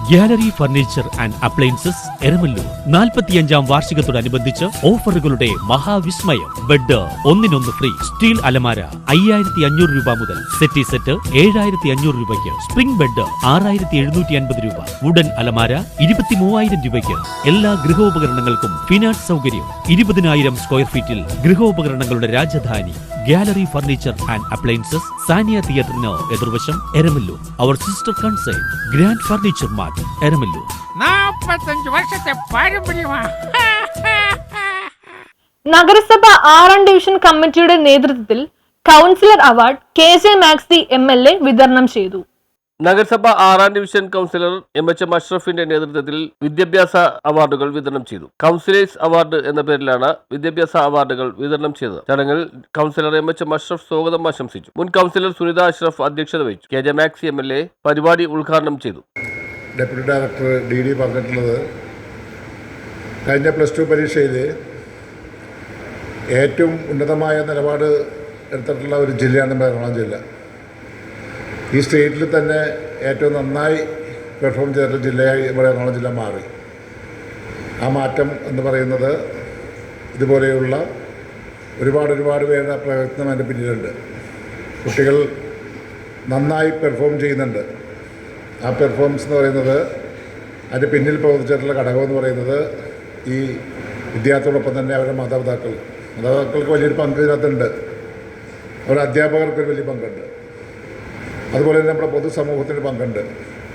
Gallery furniture and appliances Eramalloor 45-ാം വാർഷികത്തോടനുബന്ധിച്ച് ഓഫറുകളുടെ മഹാവിസ്മയം. ബെഡ് ഒന്നിനൊന്ന് ഫ്രീ. സ്റ്റീൽ അലമാര 5500 രൂപ മുതൽ. സെറ്റി സെറ്റ് 7500 രൂപയ്ക്ക്. സ്പ്രിംഗ് ബെഡ് 6750 രൂപ. വുഡൻ അലമാര 23000 രൂപയ്ക്ക്. എല്ലാ ഗൃഹോപകരണങ്ങൾക്കും ഫിനാൻസ് സൗകര്യം. 20,000 സ്ക്വയർ ഫീറ്റിൽ ഗൃഹോപകരണങ്ങളുടെ Rajadhani gallery furniture and appliances, Sania തിയേറ്ററിന് എതിർവശം, എരമല്ലൂർ. അവർ sister concern grand furniture mart, Eramalloor. 45 വർഷത്തെ പാരമ്പര്യമാണ്. നഗരസഭ 6ാം ഡിവിഷൻ കമ്മിറ്റിയുടെ നേതൃത്വത്തിൽ councillor award KJ Maxi MLA വിതരണം ചെയ്തു. നഗരസഭ 6ാം ഡിവിഷൻ കൗൺസിലർ MHM അഷ്റഫിന്റെ നേതൃത്വത്തിൽ വിദ്യാഭ്യാസ അവാർഡുകൾ വിതരണം ചെയ്തു. കൗൺസിലേഴ്സ് അവാർഡ് എന്ന പേരിലാണ് വിദ്യാഭ്യാസ അവാർഡുകൾ വിതരണം ചെയ്തത്. ചടങ്ങിൽ കൗൺസിലർ MHM അഷ്റഫ് സ്വാഗതം ആശംസിച്ചു. മുൻ കൗൺസിലർ സുനിത അഷ്റഫ് അധ്യക്ഷത വഹിച്ചു. KJ മാക്സി MLA പരിപാടി ഉദ്ഘാടനം ചെയ്തു. ഡെപ്യൂട്ടി ഡയറക്ടർ DD പറഞ്ഞിട്ടുള്ളത്, കഴിഞ്ഞ +2 പരീക്ഷയിൽ ഏറ്റവും ഉന്നതമായ നിലപാട് എടുത്തിട്ടുള്ള ഒരു ജില്ലയാണ് എറണാകുളം ജില്ല. ഈ സ്റ്റേറ്റിൽ തന്നെ ഏറ്റവും നന്നായി പെർഫോം ചെയ്തിട്ടുള്ള ജില്ലയായി ഇവിടെ എറണാകുളം ജില്ല മാറി. ആ മാറ്റം എന്ന് പറയുന്നത് ഇതുപോലെയുള്ള ഒരുപാട് പേരുടെ പ്രയത്നം അതിൻ്റെ പിന്നിലുണ്ട്. കുട്ടികൾ നന്നായി പെർഫോം ചെയ്യുന്നുണ്ട്. ആ പെർഫോമൻസ് എന്ന് പറയുന്നത് അതിൻ്റെ പിന്നിൽ പ്രവർത്തിച്ചിട്ടുള്ള ഘടകം എന്ന് പറയുന്നത് ഈ വിദ്യാർത്ഥികളോടൊപ്പം തന്നെ അവരുടെ മാതാപിതാക്കൾക്ക് വലിയൊരു പങ്ക് ഇതിനകത്തുണ്ട്. അവരുടെ അധ്യാപകർക്കൊരു വലിയ പങ്കുണ്ട്. അതുപോലെ തന്നെ നമ്മുടെ പൊതുസമൂഹത്തിന് പങ്കുണ്ട്,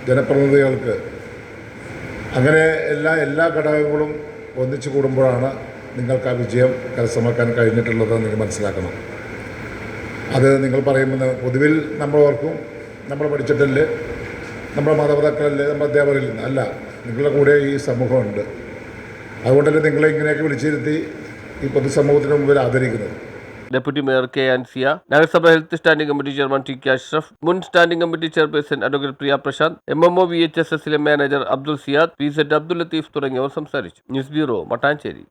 ജനപ്രതിനിധികൾക്ക്. അങ്ങനെ എല്ലാ ഘടകങ്ങളും ഒന്നിച്ചു കൂടുമ്പോഴാണ് നിങ്ങൾക്ക് ആ വിജയം കരസ്ഥമാക്കാൻ കഴിഞ്ഞിട്ടുള്ളത് നിങ്ങൾ മനസ്സിലാക്കണം. അത് നിങ്ങൾ പറയുമ്പോൾ പൊതുവിൽ നമ്മൾ ഓർക്കും, നമ്മൾ പഠിച്ചിട്ടല്ലേ, നമ്മുടെ മാതാപിതാക്കളല്ലേ, നമ്മുടെ അധ്യാപകരിൽ അല്ല, നിങ്ങളുടെ കൂടെ ഈ സമൂഹമുണ്ട്. അതുകൊണ്ടല്ലേ നിങ്ങളെ ഇങ്ങനെയൊക്കെ വിളിച്ചിരുത്തി ഈ പൊതുസമൂഹത്തിന് മുമ്പിൽ ആദരിക്കുന്നത്. Deputy mayor K. അൻസിയ, നഗരസഭ health standing committee chairman TK Ashraf, മുൻ standing committee chairperson advocate Priya Prashanth, MMO VHSS manager Abdul Siyad, PZ Abdul Latheef തുടങ്ങിയവർ സംസാരിച്ചു. News bureau, Mattancherry.